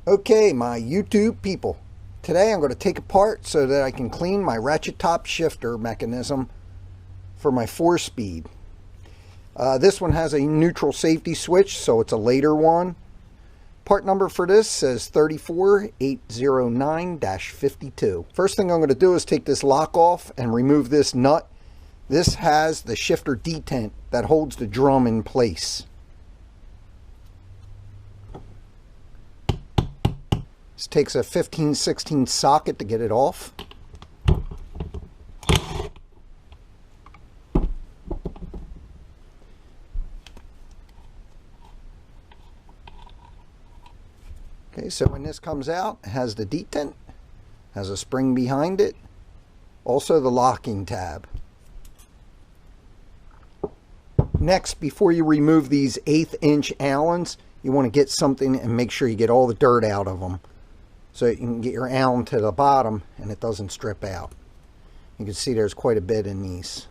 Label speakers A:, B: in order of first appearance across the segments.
A: Okay, my YouTube people, today I'm going to take apart so that I can clean my ratchet top shifter mechanism for my 4-speed. This one has a neutral safety switch, so it's a later one. Part number for this says 34809-52. First thing I'm going to do is take this lock off and remove this nut. This has the shifter detent that holds the drum in place. This takes a 15/16 socket to get it off. Okay, so when this comes out, it has the detent, has a spring behind it, also the locking tab. Next, before you remove these 1/8" Allens, you want to get something and make sure you get all the dirt out of them, so you can get your Allen to the bottom and it doesn't strip out. You can see there's quite a bit in these.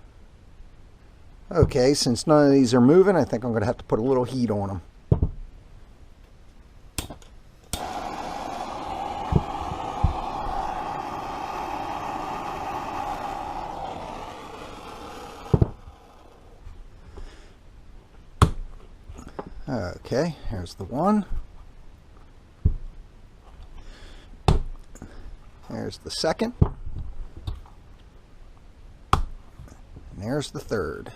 A: Okay, since none of these are moving, I think I'm going to have to put a little heat on them. Okay, here's the one. There's the second. And there's the third.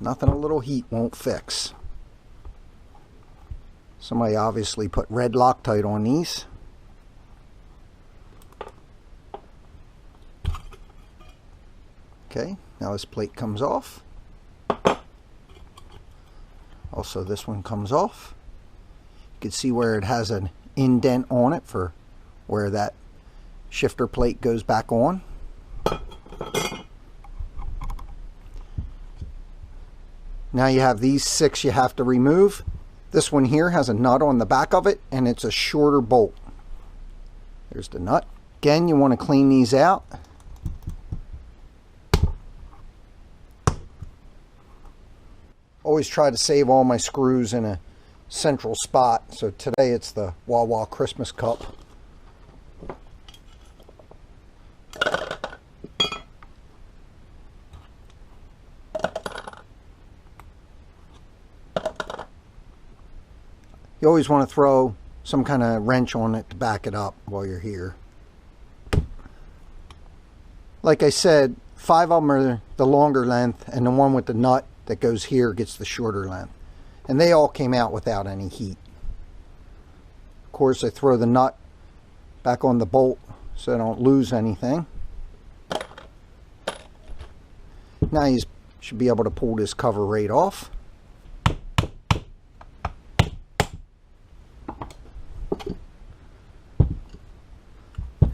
A: Nothing a little heat won't fix. Somebody obviously put red Loctite on these. Okay, now this plate comes off. Also, this one comes off. You can see where it has an indent on it for where that shifter plate goes back on. Now you have these 6 you have to remove. This one here has a nut on the back of it, and it's a shorter bolt. There's the nut. Again, you want to clean these out. Always try to save all my screws in a central spot, so today it's the Wawa Christmas cup. You always want to throw some kind of wrench on it to back it up while you're here. Like I said, 5 of them are the longer length, and the one with the nut that goes here gets the shorter length, and they all came out without any heat. Of course, I throw the nut back on the bolt so I don't lose anything. Now you should be able to pull this cover right off.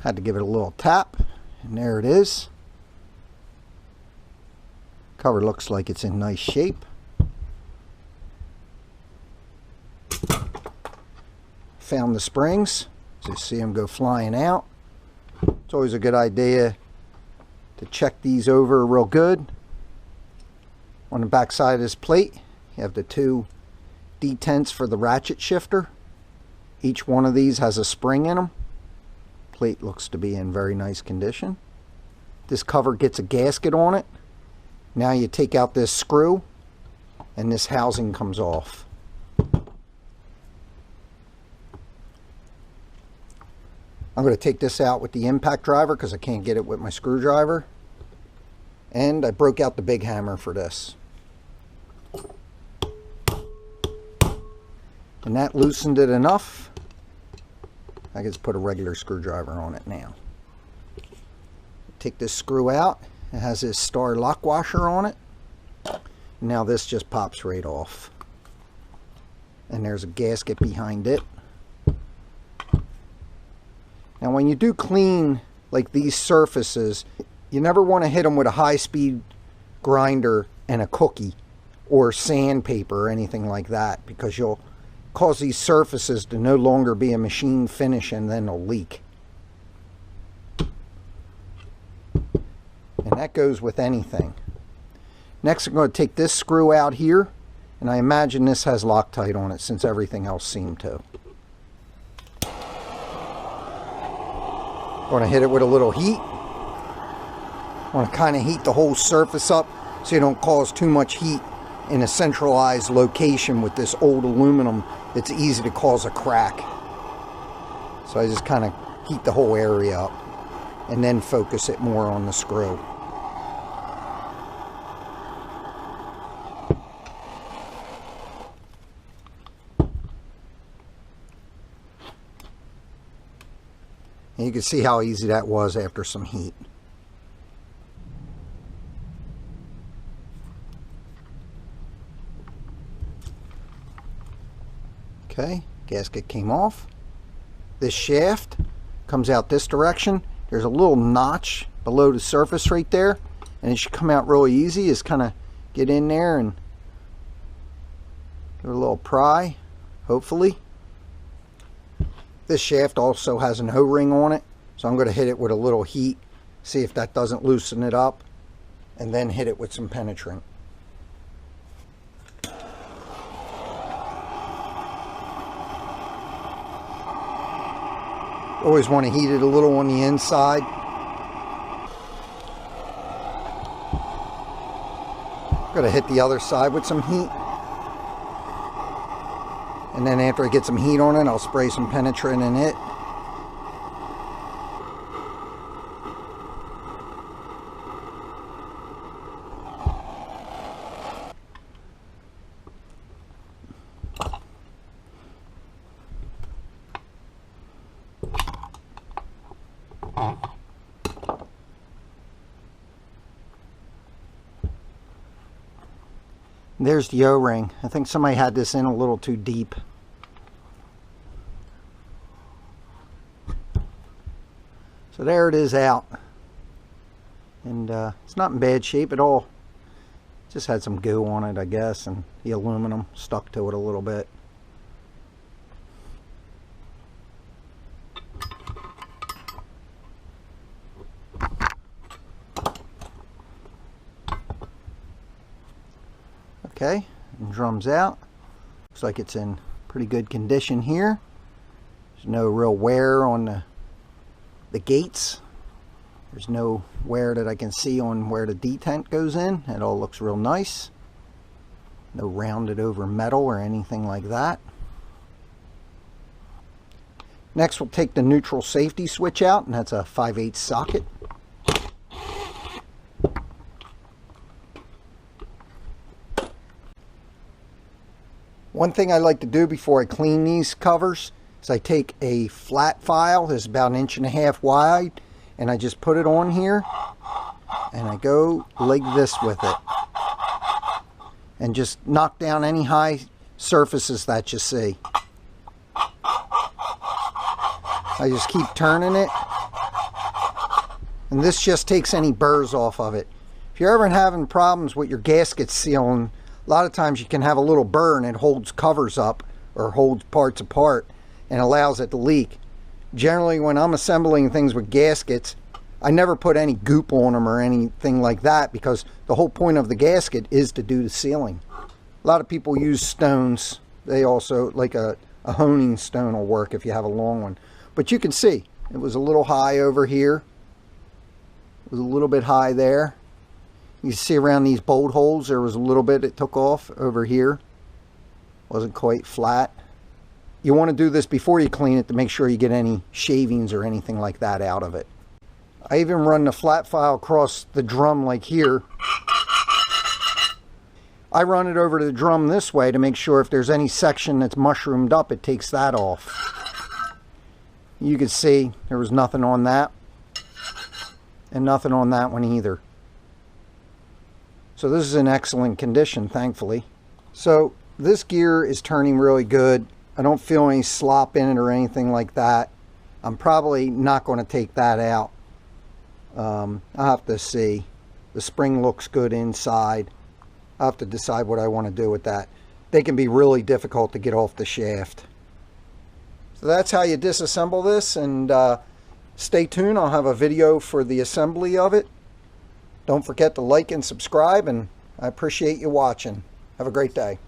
A: Had to give it a little tap, and there it is. Cover looks like it's in nice shape. Found the springs. Just see them go flying out. It's always a good idea to check these over real good. On the back side of this plate, you have the 2 detents for the ratchet shifter. Each one of these has a spring in them. Plate looks to be in very nice condition. This cover gets a gasket on it. Now you take out this screw and this housing comes off. I'm going to take this out with the impact driver because I can't get it with my screwdriver. And I broke out the big hammer for this. And that loosened it enough. I can just put a regular screwdriver on it now. Take this screw out. It has this star lock washer on it. Now this just pops right off. And there's a gasket behind it. Now when you do clean like these surfaces, you never want to hit them with a high-speed grinder and a cookie or sandpaper or anything like that, because you'll cause these surfaces to no longer be a machine finish and then they'll leak. And that goes with anything. Next, I'm going to take this screw out here, and I imagine this has Loctite on it since everything else seemed to. Going to hit it with a little heat. Want to kind of heat the whole surface up so you don't cause too much heat in a centralized location with this old aluminum. It's easy to cause a crack. So I just kind of heat the whole area up and then focus it more on the screw. And you can see how easy that was after some heat. Okay, gasket came off. This shaft comes out this direction. There's a little notch below the surface right there, and it should come out really easy. Just kind of get in there and give it a little pry, hopefully. This shaft also has an O-ring on it, so I'm going to hit it with a little heat, see if that doesn't loosen it up, and then hit it with some penetrant. Always want to heat it a little on the inside. Got to hit the other side with some heat. And then after I get some heat on it, I'll spray some penetrant in it. There's the O-ring. I think somebody had this in a little too deep. So there it is out. And it's not in bad shape at all. Just had some goo on it, I guess, and the aluminum stuck to it a little bit. Okay, and drum's out. Looks like it's in pretty good condition here. There's no real wear on the gates. There's no wear that I can see on where the detent goes in. It all looks real nice. No rounded over metal or anything like that. Next we'll take the neutral safety switch out, and that's a 5/8 socket. One thing I like to do before I clean these covers is I take a flat file that's about 1.5 inches wide, and I just put it on here and I go like this with it and just knock down any high surfaces that you see. I just keep turning it, and this just takes any burrs off of it. If you're ever having problems with your gasket sealing, a lot of times you can have a little burr and it holds covers up or holds parts apart and allows it to leak. Generally, when I'm assembling things with gaskets, I never put any goop on them or anything like that, because the whole point of the gasket is to do the sealing. A lot of people use stones. They also, like a honing stone will work if you have a long one. But you can see, it was a little high over here. It was a little bit high there. You see around these bolt holes, there was a little bit it took off over here. Wasn't quite flat. You want to do this before you clean it to make sure you get any shavings or anything like that out of it. I even run the flat file across the drum like here. I run it over to the drum this way to make sure if there's any section that's mushroomed up, it takes that off. You can see there was nothing on that and nothing on that one either. So this is in excellent condition, thankfully. So this gear is turning really good. I don't feel any slop in it or anything like that. I'm probably not going to take that out. I'll have to see. The spring looks good inside. I'll have to decide what I want to do with that. They can be really difficult to get off the shaft. So that's how you disassemble this, and stay tuned. I'll have a video for the assembly of it. Don't forget to like and subscribe, and I appreciate you watching. Have a great day.